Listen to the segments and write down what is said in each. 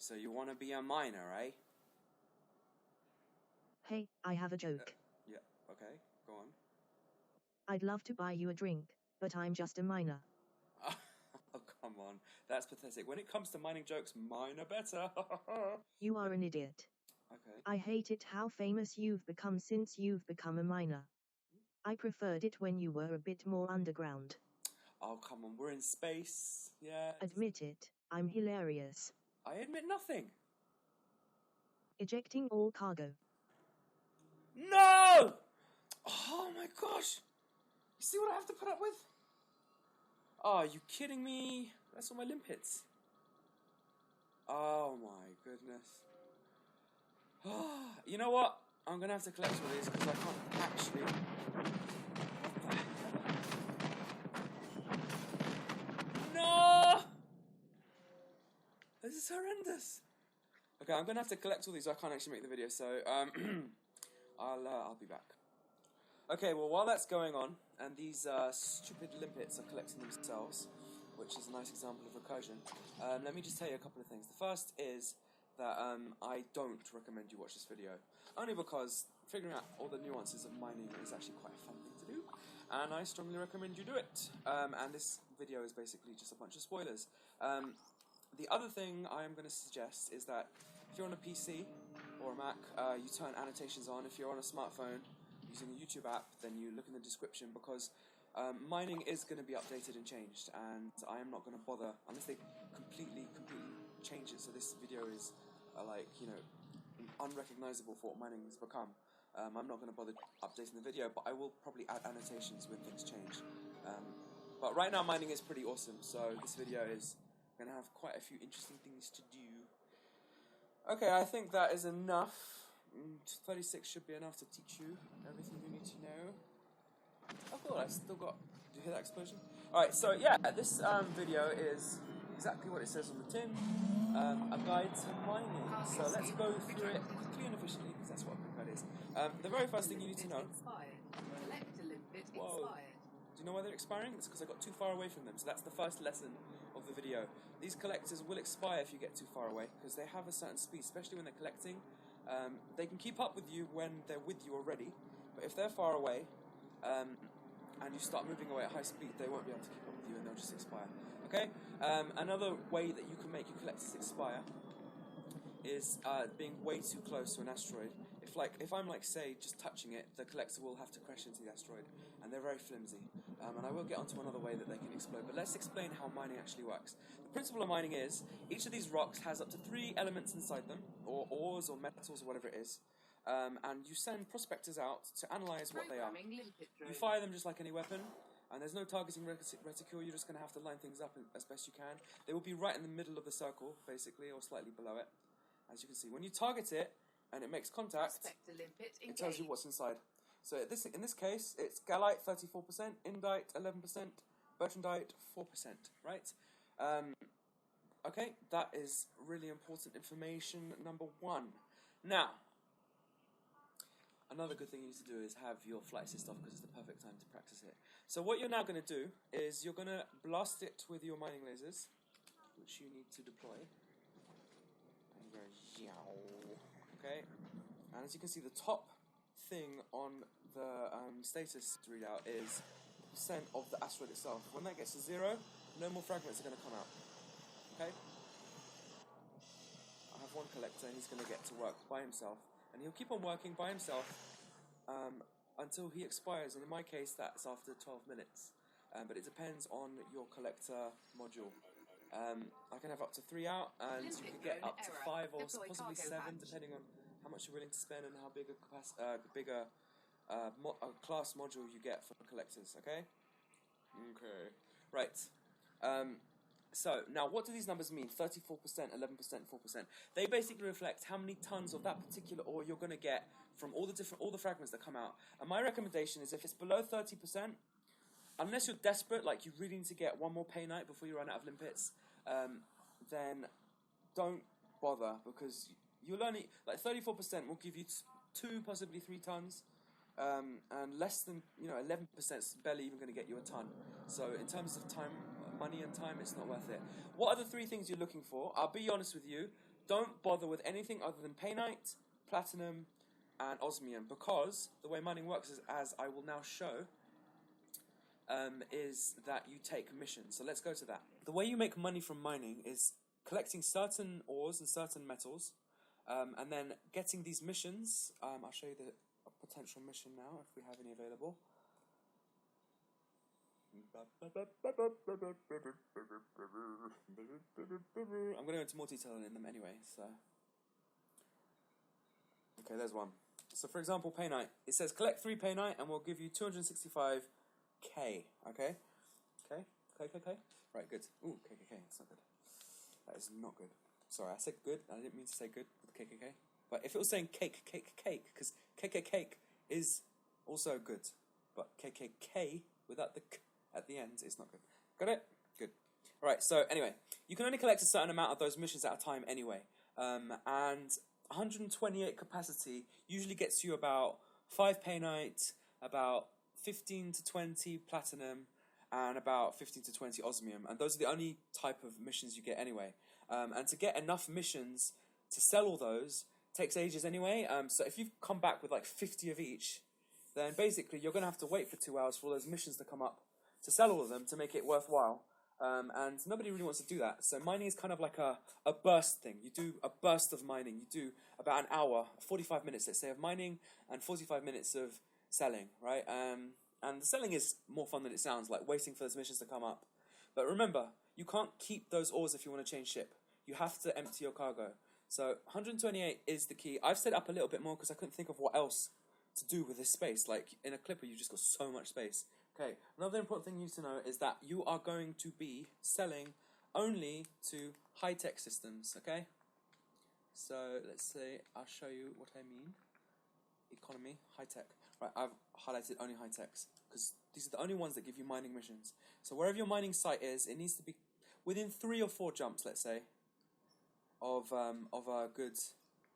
So you want to be a miner, eh? Hey, I have a joke. Yeah, okay, go on. I'd love to buy you a drink, but I'm just a miner. Oh, come on. That's pathetic. When it comes to mining jokes, mine are better. You are an idiot. Okay. I hate it how famous you've become since you've become a miner. I preferred it when you were a bit more underground. Oh, come on. We're in space. Yeah. Admit it, I'm hilarious. I admit nothing. Ejecting all cargo. No! Oh, my gosh. You see what I have to put up with? Oh, are you kidding me? That's all my limpets. Oh, my goodness. You know what? I'm going to have to collect all these because I can't actually... No! This is horrendous. Okay, I'm going to have to collect all these. I can't actually make the video, so I'll be back. Okay, well, while that's going on, and these stupid limpets are collecting themselves, which is a nice example of recursion, let me just tell you a couple of things. The first is that I don't recommend you watch this video, only because figuring out all the nuances of mining is actually quite a fun thing to do, and I strongly recommend you do it. And this video is basically just a bunch of spoilers. The other thing I am going to suggest is that if you're on a PC or a Mac, you turn annotations on. If you're on a smartphone using a YouTube app, then you look in the description, because mining is going to be updated and changed, and I am not going to bother unless they completely change it so this video is unrecognizable for what mining has become. I'm not going to bother updating the video, but I will probably add annotations when things change. But right now mining is pretty awesome, so this video is going to have quite a few interesting things to do. Okay, I think that is enough. 36 should be enough to teach you everything you need to know. Oh cool, I still got... Did you hear that explosion? Alright, so yeah, this video is exactly what it says on the tin. A guide to mining. So let's go through it quickly and efficiently, because that's what a quick guide is. The very first thing you need to know... Whoa. Do you know why they're expiring? It's because I got too far away from them. So that's the first lesson of the video. These collectors will expire if you get too far away, because they have a certain speed, especially when they're collecting. They can keep up with you when they're with you already, but if they're far away and you start moving away at high speed, they won't be able to keep up with you and they'll just expire. Okay? Another way that you can make your collectors expire is being way too close to an asteroid. If I'm say just touching it, the collector will have to crash into the asteroid, and they're very flimsy. And I will get onto another way that they can explode, but let's explain how mining actually works. The principle of mining is each of these rocks has up to 3 elements inside them, or ores or metals or whatever it is, and you send prospectors out to analyze what they are. You fire them just like any weapon, and there's no targeting reticule. You're just going to have to line things up as best you can. They will be right in the middle of the circle, basically, or slightly below it, as you can see. When you target it and it makes contact, it tells you what's inside. So in this case, it's gallite 34%, indite 11%, bertrandite 4%, right? Okay, that is really important information, number 1. Now, another good thing you need to do is have your flight assist off, because it's the perfect time to practice it. So what you're now going to do is you're going to blast it with your mining lasers, which you need to deploy. And you go, okay, and as you can see, the top thing on the status readout is percent of the asteroid itself. When that gets to 0, no more fragments are going to come out. Okay? I have one collector, and he's going to get to work by himself, and he'll keep on working by himself until he expires, and in my case that's after 12 minutes. But it depends on your collector module. I can have up to 3 out, and you can get up to 5 or possibly 7, depending on how much you're willing to spend and how big a class module you get for collectors. Okay? Okay. Right. So now, what do these numbers mean? 34%, 11%, 4%. They basically reflect how many tons of that particular ore you're going to get from all the fragments that come out. And my recommendation is, if it's below 30%, unless you're desperate, like you really need to get one more painite before you run out of limpets, then don't bother, because you'll only 34% will give you 2, possibly 3 tons. And less than 11% is barely even going to get you a ton. So in terms of time, money and time, it's not worth it. What are the 3 things you're looking for? I'll be honest with you. don't bother with anything other than painite, platinum, and osmium, because the way mining works is, as I will now show, is that you take missions. So let's go to that. The way you make money from mining is collecting certain ores and certain metals, and then getting these missions. I'll show you the potential mission now, if we have any available. I'm going to go into more detail in them anyway, so... Okay, there's one. So for example, painite. It says collect 3 painite and we'll give you 265k, okay? Okay? KKK? Right, good. Ooh, KKK, that's not good. That is not good. Sorry, I said good, I didn't mean to say good with KKK. But if it was saying cake, because KKK is also good, but KKK without the k at the end is not good. Got it? Good. Alright, so anyway, you can only collect a certain amount of those missions at a time anyway. And 128 capacity usually gets you about 5 painite, about 15 to 20 platinum, and about 15 to 20 osmium. And those are the only type of missions you get anyway. And to get enough missions to sell all those takes ages anyway. So if you've come back with like 50 of each, then basically you're going to have to wait for 2 hours for all those missions to come up to sell all of them to make it worthwhile. And nobody really wants to do that. So mining is kind of like a burst thing. You do a burst of mining. You do about an hour, 45 minutes, let's say, of mining and 45 minutes of selling, right? And the selling is more fun than it sounds, like waiting for those missions to come up. But remember, you can't keep those ores if you want to change ship. You have to empty your cargo. So 128 is the key. I've set up a little bit more because I couldn't think of what else to do with this space. Like in a Clipper, you've just got so much space. Okay, another important thing you need to know is that you are going to be selling only to high-tech systems, okay? So let's say I'll show you what I mean. Economy, high-tech. Right, I've highlighted only high-techs because these are the only ones that give you mining missions. So wherever your mining site is, it needs to be within 3 or 4 jumps, let's say, of a good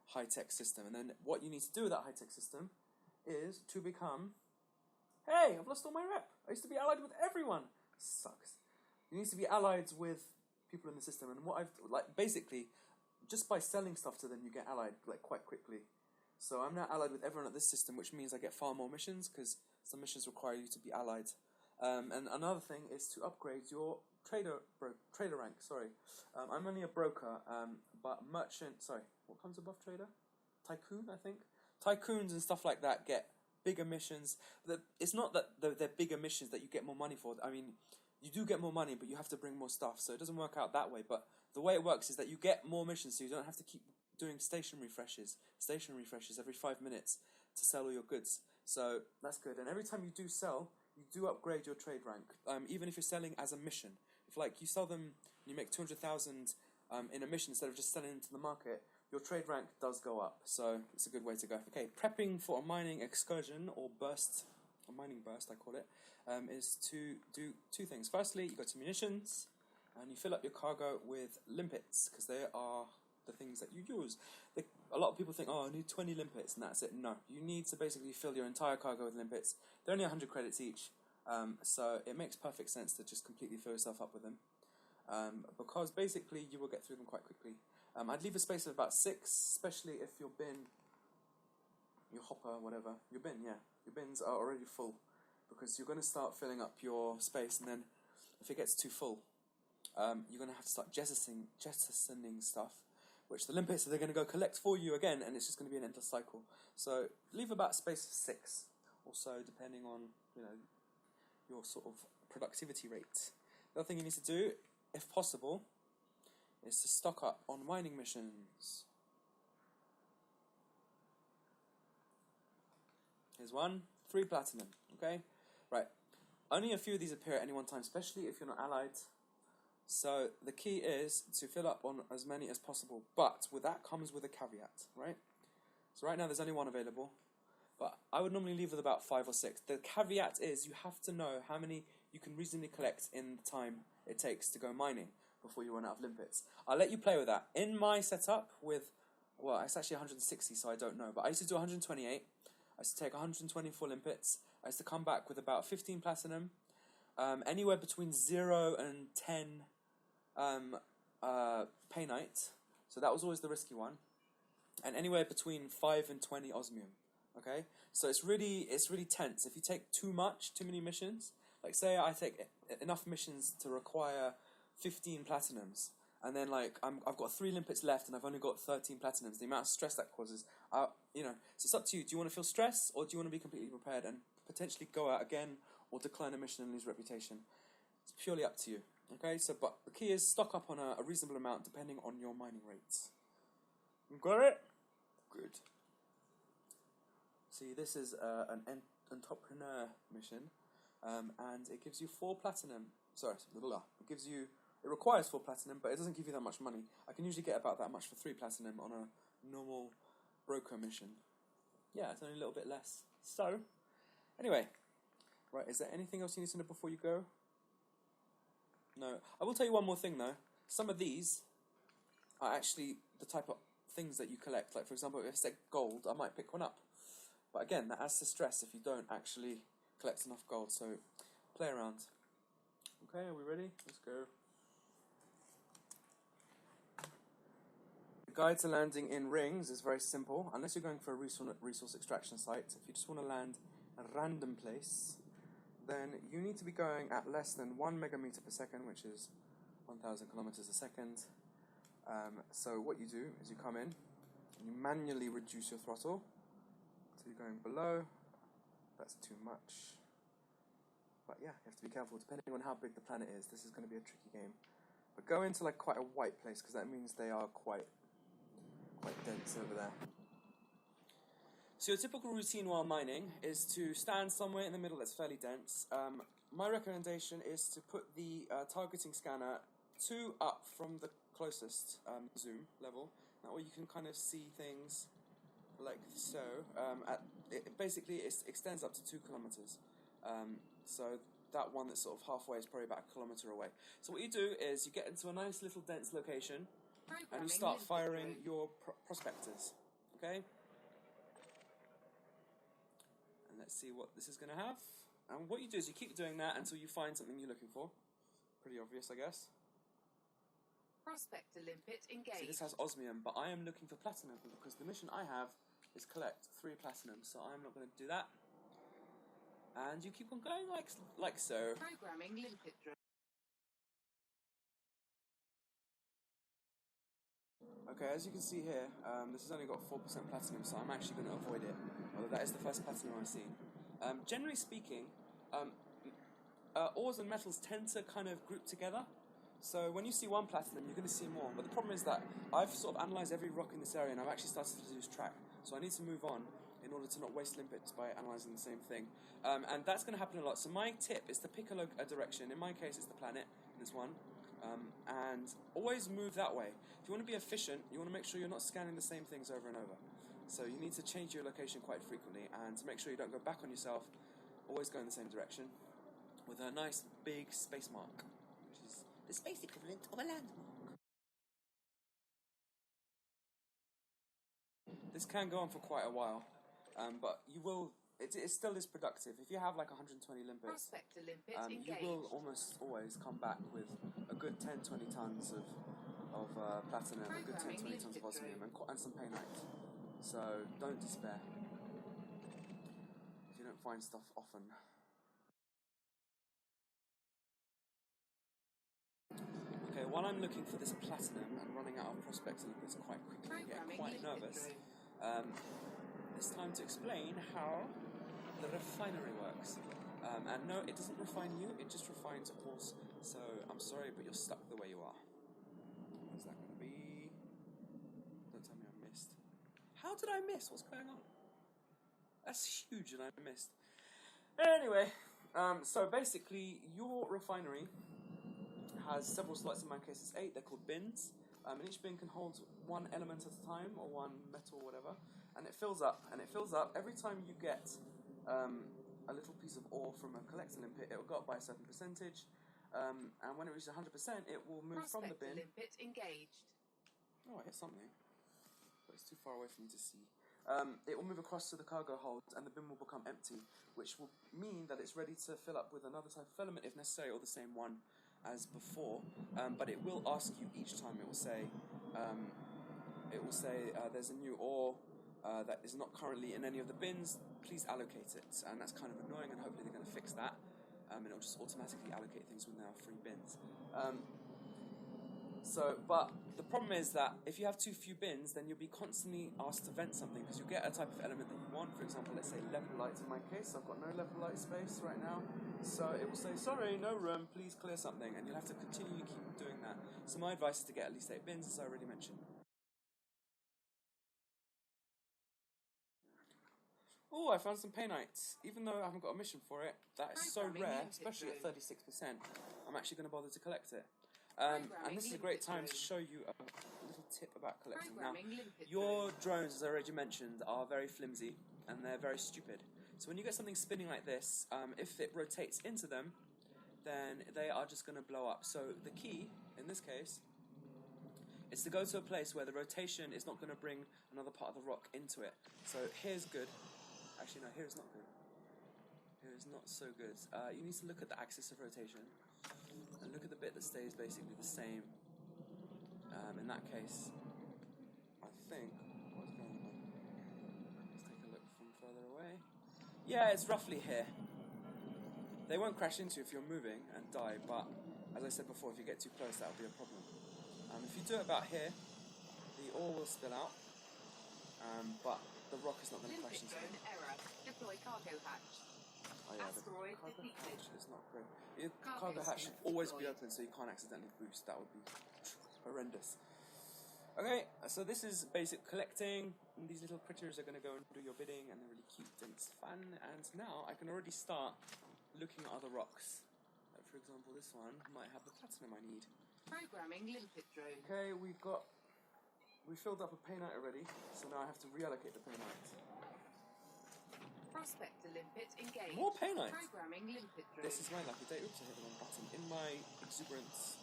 high-tech system. And then what you need to do with that high-tech system is to become... Hey, I've lost all my rep. I used to be allied with everyone. Sucks. You need to be allied with people in the system. And what I've, like, basically, just by selling stuff to them, you get allied, like, quite quickly. So I'm now allied with everyone at this system, which means I get far more missions, because some missions require you to be allied. And another thing is to upgrade your trader rank, sorry. I'm only a broker, but merchant, sorry, what comes above trader? Tycoon, I think? Tycoons and stuff like that get bigger missions. It's not that they're bigger missions that you get more money for. I mean, you do get more money, but you have to bring more stuff, so it doesn't work out that way. But the way it works is that you get more missions, so you don't have to keep doing station refreshes every 5 minutes to sell all your goods. So that's good. And every time you do sell, you do upgrade your trade rank, even if you're selling as a mission. If like you sell them and you make 200,000 in a mission instead of just selling them to the market, your trade rank does go up, so it's a good way to go. Okay, prepping for a mining excursion or burst, a mining burst I call it, is to do 2 things. Firstly, you go to munitions and you fill up your cargo with limpets, because they are the things that you use. A lot of people think, oh, I need 20 limpets and that's it. No, you need to basically fill your entire cargo with limpets. They're only 100 credits each, so it makes perfect sense to just completely fill yourself up with them, because basically you will get through them quite quickly. I'd leave a space of about 6, especially if your bin, your hopper, whatever, your bins are already full, because you're going to start filling up your space, and then if it gets too full, you're going to have to start jettisoning stuff, which the limpets are they're going to go collect for you again, and it's just going to be an endless cycle. So leave about a space of 6, also depending on your sort of productivity rate. The other thing you need to do, if possible, is to stock up on mining missions. Here's 1, 3 platinum, okay? Right, only a few of these appear at any one time, especially if you're not allied. So the key is to fill up on as many as possible, but with that comes with a caveat, right? So right now there's only 1 available, but I would normally leave with about 5 or 6. The caveat is you have to know how many you can reasonably collect in the time it takes to go mining before you run out of limpets. I'll let you play with that. In my setup with, well, it's actually 160, so I don't know, but I used to do 128. I used to take 124 limpets. I used to come back with about 15 platinum, anywhere between 0 and 10 painite, So that was always the risky one. And anywhere between 5 and 20 osmium. Okay? So it's really tense. If you take too many missions, like say I take enough missions to require 15 platinums, and then like I've got 3 limpets left and I've only got 13 platinums, the amount of stress that causes, so it's up to you. Do you want to feel stress, or do you want to be completely prepared and potentially go out again or decline a mission and lose reputation? It's purely up to you. Okay, so but the key is stock up on a reasonable amount depending on your mining rates. You got it? Good. See, this is an entrepreneur mission, and it gives you 4 platinum. Sorry, it requires 4 platinum, but it doesn't give you that much money. I can usually get about that much for 3 platinum on a normal broker mission. Yeah, it's only a little bit less. So, anyway, right, is there anything else you need to know before you go? No. I will tell you one more thing, though. Some of these are actually the type of things that you collect. Like, for example, if it's like gold, I might pick one up. But again, that adds to stress if you don't actually collect enough gold. So, play around. Okay, are we ready? Let's go. The guide to landing in rings is very simple, unless you're going for a resource extraction site. If you just want to land a random place, then you need to be going at less than 1 megameter per second, which is 1,000 kilometers a second. So what you do is you come in, and you manually reduce your throttle. So you're going below. That's too much. But yeah, you have to be careful depending on how big the planet is. This is going to be a tricky game. But go into like quite a white place, because that means they are quite dense over there. So your typical routine while mining is to stand somewhere in the middle that's fairly dense. My recommendation is to put the targeting scanner 2 up from the closest zoom level. That way you can kind of see things like so. Basically, it extends up to 2 kilometers. So that one that's sort of halfway is probably about 1 kilometer away. So what you do is you get into a nice little dense location and you start firing your prospectors. Okay? And let's see what this is going to have. And what you do is you keep doing that until you find something you're looking for. Pretty obvious, I guess. Prospector limpet engaged. See, this has osmium, but I am looking for platinum because the mission I have is collect 3 platinum, so I'm not going to do that. And you keep on going like so. Programming limpet drill. Okay, as you can see here, this has only got 4% platinum, so I'm actually going to avoid it. Although that is the first platinum I've seen. Generally speaking, ores and metals tend to kind of group together. So when you see 1 platinum, you're going to see more. But the problem is that I've sort of analysed every rock in this area, and I've actually started to lose track. So I need to move on in order to not waste limpets by analysing the same thing. And that's going to happen a lot. So my tip is to pick a direction. In my case, it's the planet, this one. And always move that way. If you want to be efficient, you want to make sure you're not scanning the same things over and over. So you need to change your location quite frequently, and to make sure you don't go back on yourself, always go in the same direction with a nice big space mark, which is the space equivalent of a landmark. This can go on for quite a while, but you will. It still is productive. If you have like 120 limpets, you will almost always come back with a good 10-20 tons of platinum, a good 10-20 tons of osmium, and some painite. So don't despair if you don't find stuff often. Okay, while I'm looking for this platinum and running out of prospector limpets quite quickly and getting quite nervous, it's time to explain how the refinery works. And no, it doesn't refine you, it just refines ores. So I'm sorry, but you're stuck the way you are. What's that going to be? Don't tell me I missed. How did I miss? What's going on? That's huge and I missed. Anyway, so basically your refinery has several slots. In my case it's 8, they're called bins. And each bin can hold 1 element at a time, or 1 metal or whatever. And it fills up, every time you get a little piece of ore from a collector limpet, it will go up by a certain percentage, and when it reaches 100%, it will move from the bin. Limpet engaged. Oh, I hit something, but it's too far away for me to see. It will move across to the cargo hold, and the bin will become empty, which will mean that it's ready to fill up with another type of element if necessary, or the same one as before. But it will ask you each time. It will say, it will say there's a new ore that is not currently in any of the bins, please allocate it. And that's kind of annoying, and hopefully they're going to fix that. And it'll just automatically allocate things when there are 3 bins. But the problem is that if you have too few bins, then you'll be constantly asked to vent something, because you'll get a type of element that you want. For example, let's say level lights in my case. I've got no level light space right now. So it will say, sorry, no room, please clear something. And you'll have to continually keep doing that. So my advice is to get at least 8 bins, as I already mentioned. Oh, I found some painites. Even though I haven't got a mission for it, that is so rare, especially at 36%, I'm actually going to bother to collect it. And this is a great time to show you a little tip about collecting. Now, your drones, as I already mentioned, are very flimsy and they're very stupid. So when you get something spinning like this, if it rotates into them, then they are just going to blow up. So the key, in this case, is to go to a place where the rotation is not going to bring another part of the rock into it. So here's good. Actually, no, here is not good. Here is not so good. You need to look at the axis of rotation and look at the bit that stays basically the same. In that case, I think, what's going on? Let's take a look from further away. Yeah, it's roughly here. They won't crash into you if you're moving and die, but as I said before, if you get too close, that'll be a problem. If you do it about here, the ore will spill out, but the rock is not going to crash into it. Deploy cargo hatch. Oh yeah, the cargo hatch is not great. Your cargo hatch should always be open so you can't accidentally boost. That would be horrendous. Okay, so this is basic collecting. These little critters are going to go and do your bidding, and they're really cute and it's fun. And now I can already start looking at other rocks. Like for example, this one might have the platinum I need. Programming limpet drone. Okay, we filled up a painite already, so now I have to reallocate the painite. Prospector limpet engaged. More painite. Programming limpet drone. This is my lucky day. Oops, I hit the wrong button. In my exuberance.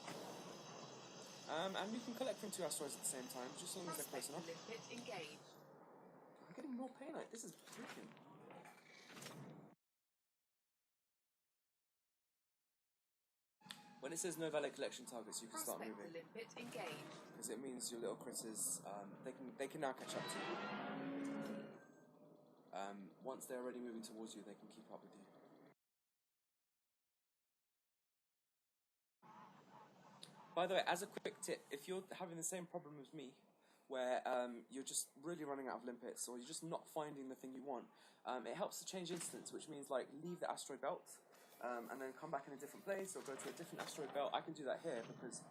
And we can collect from 2 asteroids at the same time, just as long as they're close enough. Limpet engaged. I'm getting more painite. This is brilliant. When it says no valid collection targets, you can start moving. Limpet engaged. Because it means your little critters, they can now catch up to you. Once they're already moving towards you, they can keep up with you. By the way, as a quick tip, if you're having the same problem as me, where you're just really running out of limpets, or you're just not finding the thing you want, it helps to change instance, which means like leave the asteroid belt, and then come back in a different place, or go to a different asteroid belt. I can do that here because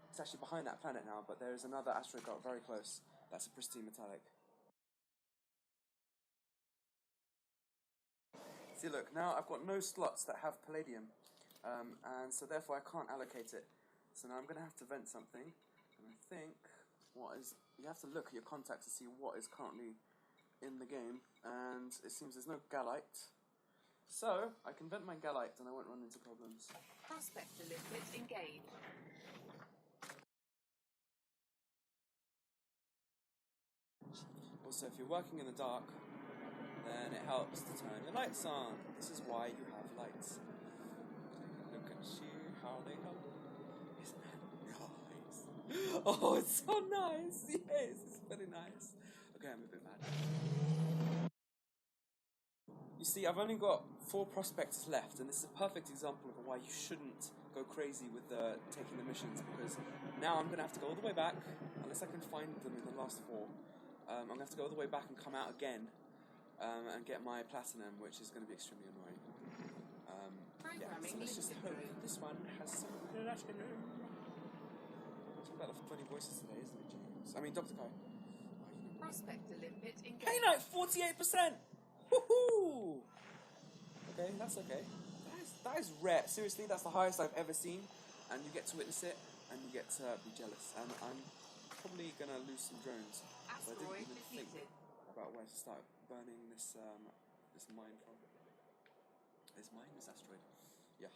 it's actually behind that planet now, but there is another asteroid belt very close. That's a pristine metallic. See, look, now I've got no slots that have palladium, and so therefore I can't allocate it. So now I'm going to have to vent something, and I think you have to look at your contacts to see what is currently in the game, and it seems there's no gallite. So I can vent my gallite and I won't run into problems. Prospector limpet engaged. Also, if you're working in the dark, then it helps to turn your lights on. This is why you have lights. Take a look at you, how they help. Isn't that nice? Oh, it's so nice. Yes, it's very nice. Okay, I'm a bit mad. You see, I've only got 4 prospectors left, and this is a perfect example of why you shouldn't go crazy with taking the missions, because now I'm going to have to go all the way back, unless I can find them in the last 4. I'm going to have to go all the way back and come out again. And get my platinum, which is going to be extremely annoying. Yeah, so let's just hope this one has some platinum. Talk about the funny voices today, isn't it, James? I mean, Dr. Kai. Prospector limpet engaged. Painite, 48%! Woohoo! Okay, that's okay. That is rare. Seriously, that's the highest I've ever seen, and you get to witness it, and you get to be jealous. And I'm probably going to lose some drones. So I didn't even think about where to start burning this mine from. This asteroid. Yeah.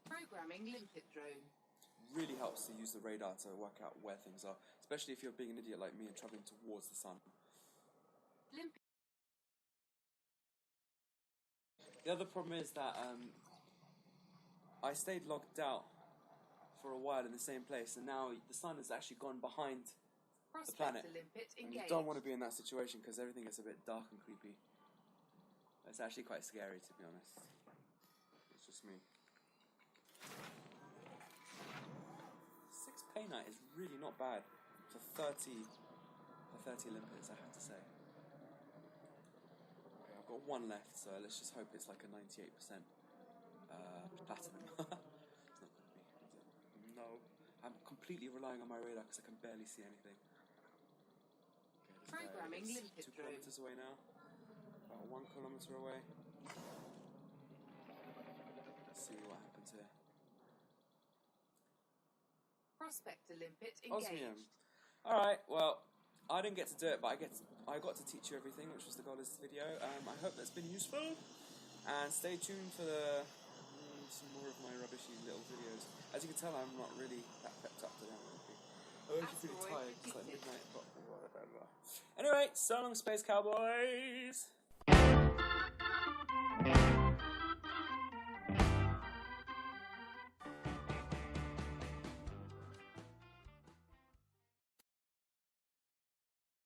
Programming limpet drone. Really helps to use the radar to work out where things are, especially if you're being an idiot like me and traveling towards the sun. Limpet. The other problem is that I stayed logged out for a while in the same place, and now the sun has actually gone behind the planet. Prospector limpet And you engaged. don't want to be in that situation because everything gets a bit dark and creepy. It's actually quite scary, to be honest. It's just me. 6 paint night is really not bad for 30 limpets, I have to say. Okay, I've got one left, so let's just hope it's like a 98% platinum. It's not going to be, is it? No. I'm completely relying on my radar because I can barely see anything. Okay, Programming it's limpet 2 drone. kilometers away now. About 1 kilometer away. Let's see what happens here. Prospector limpet Osmium. engaged. Alright, well, I didn't get to do it, but I got to teach you everything, which was the goal of this video. I hope that's been useful. And stay tuned for some more of my rubbishy little videos. As you can tell, I'm not really that pepped up today. I'm actually pretty tired. It's like midnight, but whatever. Anyway, so long, Space Cowboys!